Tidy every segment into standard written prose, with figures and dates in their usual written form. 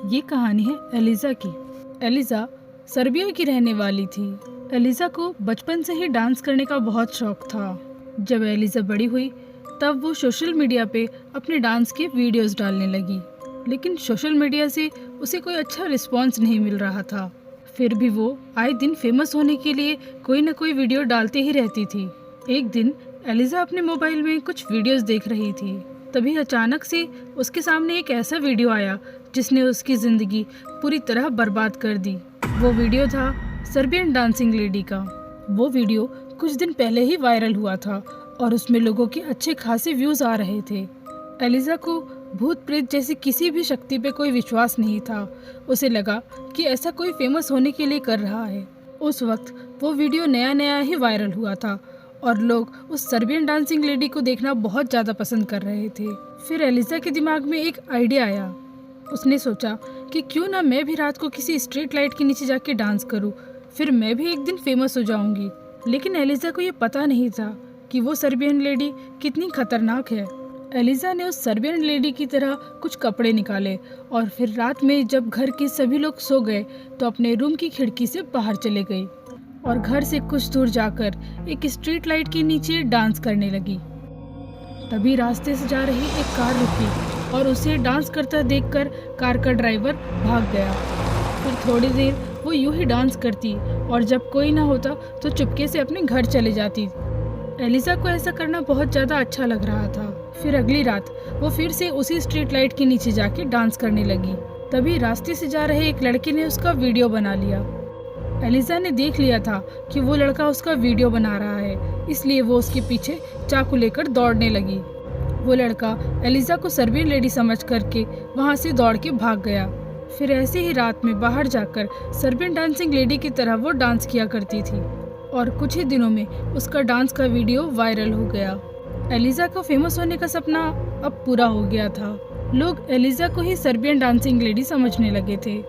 ये कहानी है एलिजा की। एलिजा सर्बिया की रहने वाली थी। एलिजा को बचपन से ही डांस करने का बहुत शौक था। जब एलिजा बड़ी हुई तब वो सोशल मीडिया पे अपने डांस के वीडियोस डालने लगी, लेकिन सोशल मीडिया से उसे कोई अच्छा रिस्पॉन्स नहीं मिल रहा था। फिर भी वो आए दिन फेमस होने के लिए कोई ना कोई वीडियो डालते ही रहती थी। एक दिन एलिजा अपने मोबाइल में कुछ वीडियोस देख रही थी, तभी अचानक से उसके सामने एक ऐसा वीडियो आया जिसने उसकी ज़िंदगी पूरी तरह बर्बाद कर दी। वो वीडियो था सर्बियन डांसिंग लेडी का। वो वीडियो कुछ दिन पहले ही वायरल हुआ था और उसमें लोगों के अच्छे खासे व्यूज़ आ रहे थे। एलिजा को भूत प्रेत जैसी किसी भी शक्ति पे कोई विश्वास नहीं था। उसे लगा कि ऐसा कोई फेमस होने के लिए कर रहा है। उस वक्त वो वीडियो नया नया ही वायरल हुआ था और लोग उस सर्बियन डांसिंग लेडी को देखना बहुत ज़्यादा पसंद कर रहे थे। फिर एलिजा के दिमाग में एक आइडिया आया। उसने सोचा कि क्यों ना मैं भी रात को किसी स्ट्रीट लाइट के नीचे जाके डांस करूं, फिर मैं भी एक दिन फेमस हो जाऊंगी। लेकिन एलिजा को ये पता नहीं था कि वो सर्बियन लेडी कितनी खतरनाक है। एलिजा ने उस सर्बियन लेडी की तरह कुछ कपड़े निकाले और फिर रात में जब घर के सभी लोग सो गए तो अपने रूम की खिड़की से बाहर चले गई और घर से कुछ दूर जाकर एक स्ट्रीट लाइट के नीचे डांस करने लगी। तभी रास्ते से जा रही एक कार रुकी और उसे डांस करता देखकर कार का ड्राइवर भाग गया। फिर थोड़ी देर वो यूं ही डांस करती और जब कोई ना होता तो चुपके से अपने घर चले जाती। एलिजा को ऐसा करना बहुत ज़्यादा अच्छा लग रहा था। फिर अगली रात वो फिर से उसी स्ट्रीट लाइट के नीचे जाके डांस करने लगी। तभी रास्ते से जा रहे एक लड़के ने उसका वीडियो बना लिया। एलिजा ने देख लिया था कि वो लड़का उसका वीडियो बना रहा है, इसलिए वो उसके पीछे चाकू लेकर दौड़ने लगी। वो लड़का एलिजा को सर्बियन लेडी समझ करके वहाँ से दौड़ के भाग गया। फिर ऐसे ही रात में बाहर जाकर सर्बियन डांसिंग लेडी की तरह वो डांस किया करती थी और कुछ ही दिनों में उसका डांस का वीडियो वायरल हो गया। एलिजा को फेमस होने का सपना अब पूरा हो गया था। लोग एलिजा को ही सर्बियन डांसिंग लेडी समझने लगे थे।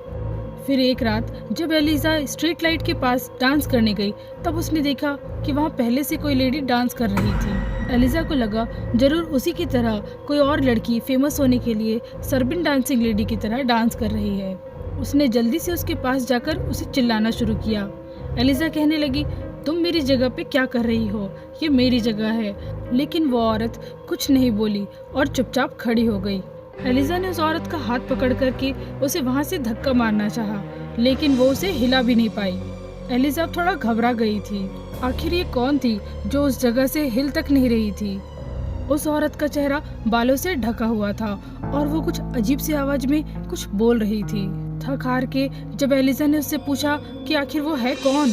फिर एक रात जब एलिजा स्ट्रीट लाइट के पास डांस करने गई तब उसने देखा कि वहाँ पहले से कोई लेडी डांस कर रही थी। एलिजा को लगा जरूर उसी की तरह कोई और लड़की फेमस होने के लिए सर्बियन डांसिंग लेडी की तरह डांस कर रही है। उसने जल्दी से उसके पास जाकर उसे चिल्लाना शुरू किया। एलिजा कहने लगी, तुम मेरी जगह पे क्या कर रही हो? ये मेरी जगह है। लेकिन वो औरत कुछ नहीं बोली और चुपचाप खड़ी हो गई। एलिजा ने उस औरत का हाथ पकड़ करके उसे वहाँ से धक्का मारना चाहा, लेकिन वो उसे हिला भी नहीं पाई। एलिजा थोड़ा घबरा गई थी। आखिर ये कौन थी जो उस जगह से हिल तक नहीं रही थी? उस औरत का चेहरा बालों से ढका हुआ था और वो कुछ अजीब सी आवाज में कुछ बोल रही थी। थक हार के जब एलिजा ने उससे पूछा कि आखिर वो है कौन,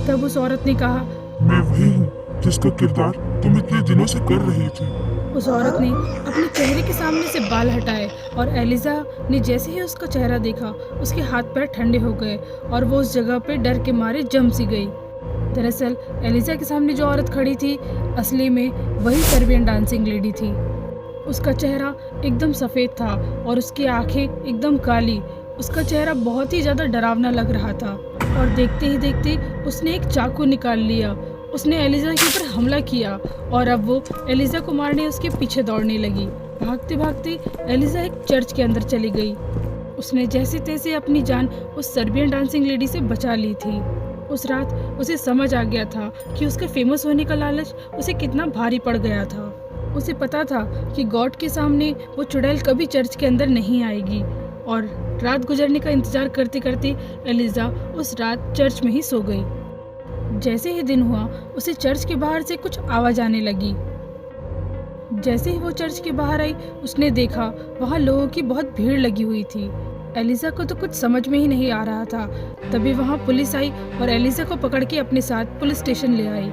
तब उस औरत ने कहा, मैं वही हूँ जिसका किरदार तुम इतने दिनों से कर रही थी। उस औरत ने अपने चेहरे के सामने से बाल हटाए और एलिजा ने जैसे ही उसका चेहरा देखा उसके हाथ पैर ठंडे हो गए और वो उस जगह पे डर के मारे जम सी गई। दरअसल एलिजा के सामने जो औरत खड़ी थी असली में वही सर्बियन डांसिंग लेडी थी। उसका चेहरा एकदम सफ़ेद था और उसकी आंखें एकदम काली। उसका चेहरा बहुत ही ज़्यादा डरावना लग रहा था और देखते ही देखते उसने एक चाकू निकाल लिया। उसने एलिजा के ऊपर हमला किया और अब वो एलिजा को मारने उसके पीछे दौड़ने लगी। भागते भागते एलिजा एक चर्च के अंदर चली गई। उसने जैसे तैसे अपनी जान उस सर्बियन डांसिंग लेडी से बचा ली थी। उस रात उसे समझ आ गया था कि उसके फेमस होने का लालच उसे कितना भारी पड़ गया था। उसे पता था कि गॉड के सामने वो चुड़ैल कभी चर्च के अंदर नहीं आएगी और रात गुजरने का इंतजार करते करते एलिजा उस रात चर्च में ही सो गई। जैसे ही दिन हुआ उसे चर्च के बाहर से कुछ आवाज़ आने लगी। जैसे ही वो चर्च के बाहर आई उसने देखा वहाँ लोगों की बहुत भीड़ लगी हुई थी। एलिजा को तो कुछ समझ में ही नहीं आ रहा था। तभी वहाँ पुलिस आई और एलिजा को पकड़ के अपने साथ पुलिस स्टेशन ले आई।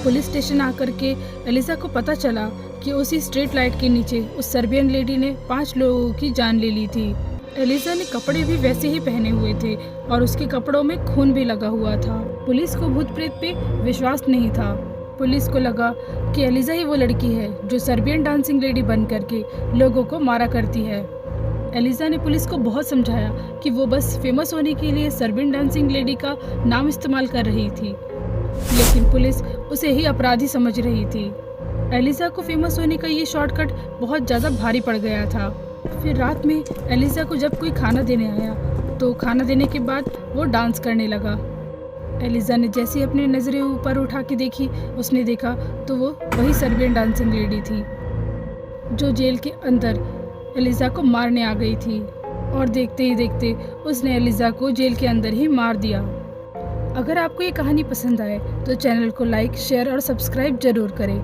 पुलिस स्टेशन आकर के एलिजा को पता चला कि उसी स्ट्रीट लाइट के नीचे उस सर्बियन लेडी ने 5 लोगों की जान ले ली थी। एलिजा ने कपड़े भी वैसे ही पहने हुए थे और उसके कपड़ों में खून भी लगा हुआ था। पुलिस को भूत प्रेत पे विश्वास नहीं था। पुलिस को लगा कि एलिजा ही वो लड़की है जो सर्बियन डांसिंग लेडी बन करके लोगों को मारा करती है। एलिजा ने पुलिस को बहुत समझाया कि वो बस फेमस होने के लिए सर्बियन डांसिंग लेडी का नाम इस्तेमाल कर रही थी, लेकिन पुलिस उसे ही अपराधी समझ रही थी। एलिजा को फेमस होने का ये शॉर्टकट बहुत ज़्यादा भारी पड़ गया था। फिर रात में एलिजा को जब कोई खाना देने आया तो खाना देने के बाद वो डांस करने लगा। एलिजा ने जैसे ही अपनी नज़रें ऊपर उठा के देखी, उसने देखा तो वो वही सर्बियन डांसिंग लेडी थी जो जेल के अंदर एलिजा को मारने आ गई थी। और देखते ही देखते उसने एलिजा को जेल के अंदर ही मार दिया। अगर आपको ये कहानी पसंद आए तो चैनल को लाइक, शेयर और सब्सक्राइब जरूर करें।